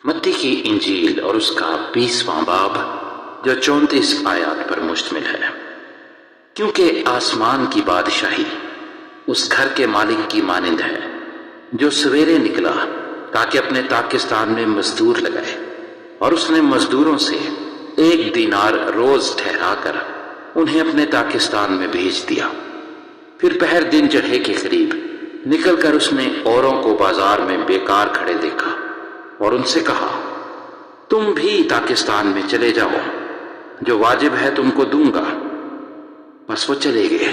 متی کی انجیل اور اس کا 20واں باب جو 34 آیات پر مشتمل ہے۔ کیونکہ آسمان کی بادشاہی اس گھر کے مالک کی مانند ہے جو سویرے نکلا تاکہ اپنے تاکستان میں مزدور لگائے، اور اس نے مزدوروں سے 1 دینار روز ٹھہرا کر انہیں اپنے تاکستان میں بھیج دیا۔ پھر پہر دن چڑھے کے قریب نکل کر اس نے اوروں کو بازار میں بیکار کھڑے دیکھا اور ان سے کہا، تم بھی تاکستان میں چلے جاؤ، جو واجب ہے تم کو دوں گا۔ بس وہ چلے گئے۔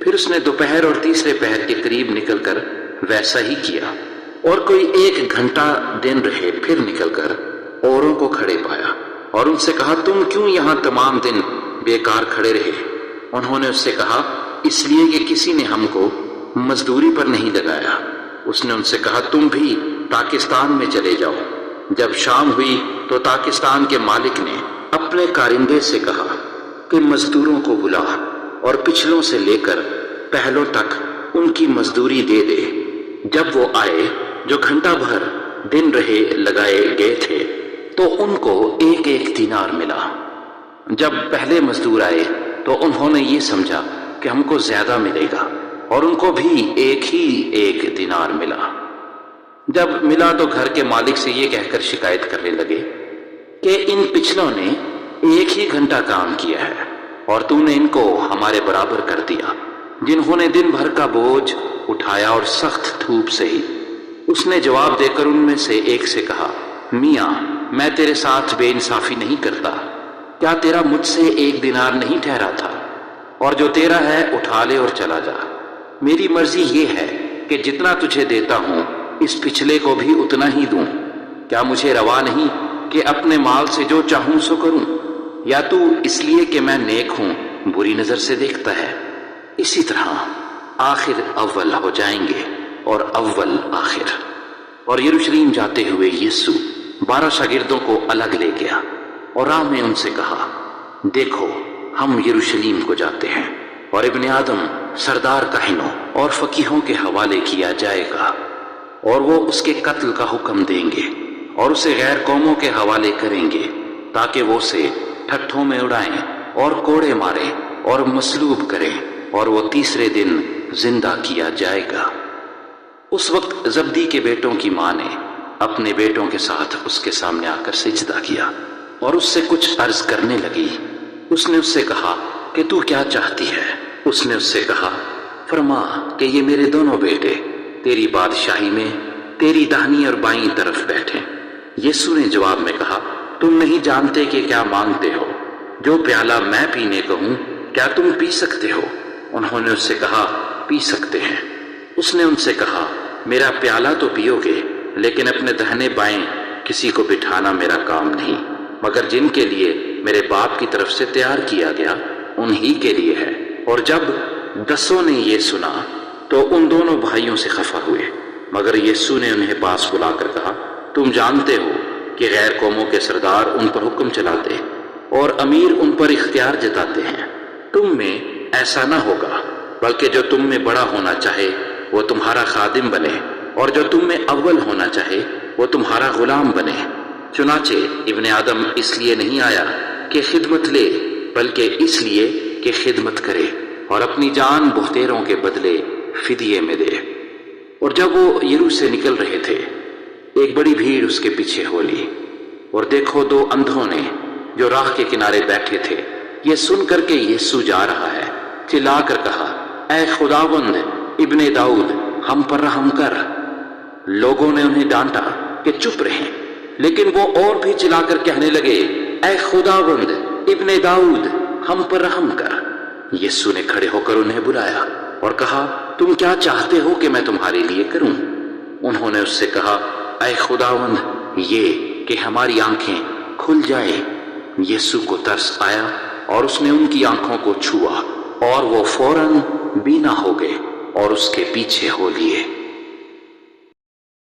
پھر اس نے دوپہر اور تیسرے پہر کے قریب نکل کر ویسا ہی کیا، اور کوئی 1 گھنٹہ دن رہے پھر نکل کر اوروں کو کھڑے پایا اور ان سے کہا، تم کیوں یہاں تمام دن بیکار کھڑے رہے؟ انہوں نے اس سے کہا، اس لیے کہ کسی نے ہم کو مزدوری پر نہیں لگایا۔ اس نے ان سے کہا، تم بھی تاکستان میں چلے جاؤ۔ جب شام ہوئی تو تاکستان کے مالک نے اپنے کارندے سے کہا کہ مزدوروں کو بلا اور پچھلوں سے لے کر پہلوں تک ان کی مزدوری دے دے۔ جب وہ آئے جو گھنٹہ بھر دن رہے لگائے گئے تھے تو ان کو 1 دینار ملا۔ جب پہلے مزدور آئے تو انہوں نے یہ سمجھا کہ ہم کو زیادہ ملے گا، اور ان کو بھی 1 دینار ملا۔ جب ملا تو گھر کے مالک سے یہ کہہ کر شکایت کرنے لگے کہ ان پچھلوں نے 1 گھنٹہ کام کیا ہے اور تو نے ان کو ہمارے برابر کر دیا، جنہوں نے دن بھر کا بوجھ اٹھایا اور سخت دھوپ سہی۔ اس نے جواب دے کر ان میں سے ایک سے کہا، میاں میں تیرے ساتھ بے انصافی نہیں کرتا، کیا تیرا مجھ سے 1 دینار نہیں ٹھہرا تھا؟ اور جو تیرا ہے اٹھا لے اور چلا جا۔ میری مرضی یہ ہے کہ جتنا تجھے دیتا ہوں اس پچھلے کو بھی اتنا ہی دوں۔ کیا مجھے روا نہیں کہ اپنے مال سے جو چاہوں سو کروں؟ یا تو اس لیے کہ میں نیک ہوں بری نظر سے دیکھتا ہے؟ اسی طرح آخر اول ہو جائیں گے اور اول آخر۔ اور یروشلم جاتے ہوئے یسوع 12 شاگردوں کو الگ لے گیا اور راہ میں ان سے کہا، دیکھو ہم یروشلم کو جاتے ہیں، اور ابن آدم سردار کاہنوں اور فقیہوں کے حوالے کیا جائے گا، اور وہ اس کے قتل کا حکم دیں گے اور اسے غیر قوموں کے حوالے کریں گے تاکہ وہ اسے ٹھٹھوں میں اڑائیں اور کوڑے ماریں اور مصلوب کریں، اور وہ تیسرے دن زندہ کیا جائے گا۔ اس وقت زبدی کے بیٹوں کی ماں نے اپنے بیٹوں کے ساتھ اس کے سامنے آ کر سجدہ کیا اور اس سے کچھ عرض کرنے لگی۔ اس نے اس سے کہا کہ تو کیا چاہتی ہے؟ اس نے اس سے کہا، فرما کہ یہ میرے دونوں بیٹے تیری بادشاہی میں تیری داہنی اور بائیں طرف بیٹھیں۔ یسوع نے جواب میں کہا، تم نہیں جانتے کہ کیا مانگتے ہو؟ جو پیالہ میں پینے کو ہوں کیا تم پی سکتے ہو؟ انہوں نے اس سے کہا، پی سکتے ہیں۔ اس نے ان سے کہا، میرا پیالہ تو پیو گے، لیکن اپنے دہنے بائیں کسی کو بٹھانا میرا کام نہیں، مگر جن کے لیے میرے باپ کی طرف سے تیار کیا گیا انہی کے لیے ہے۔ اور جب 10 نے یہ سنا تو ان دونوں بھائیوں سے خفا ہوئے، مگر یسوع نے انہیں پاس بلا کر کہا، تم جانتے ہو کہ غیر قوموں کے سردار ان پر حکم چلاتے اور امیر ان پر اختیار جتاتے ہیں۔ تم میں ایسا نہ ہوگا، بلکہ جو تم میں بڑا ہونا چاہے وہ تمہارا خادم بنے، اور جو تم میں اول ہونا چاہے وہ تمہارا غلام بنے۔ چنانچہ ابن آدم اس لیے نہیں آیا کہ خدمت لے، بلکہ اس لیے کہ خدمت کرے اور اپنی جان بہتیروں کے بدلے فدیے میں دے۔ اور جب وہ یرو سے نکل رہے تھے ایک بڑی بھیڑ اس کے پیچھے ہو لی، اور دیکھو 2 اندھوں نے جو راہ کے کنارے بیٹھے تھے یہ سن کر کے یسوع جا رہا ہے چلا کر کہا، اے خداوند ابن داؤد ہم پر رحم کر۔ لوگوں نے انہیں ڈانٹا کہ چپ رہیں، لیکن وہ اور بھی چلا کر کہنے لگے، اے خداوند ابن داؤد ہم پر رحم کر۔ یسوع نے کھڑے ہو کر انہیں بلایا اور کہا، تم کیا چاہتے ہو کہ میں تمہارے لیے کروں؟ انہوں نے اس سے کہا، اے خداوند یہ کہ ہماری آنکھیں کھل جائیں۔ یسوع کو ترس آیا اور اس نے ان کی آنکھوں کو چھوا، اور وہ فوراً بینا ہو گئے اور اس کے پیچھے ہو لیے۔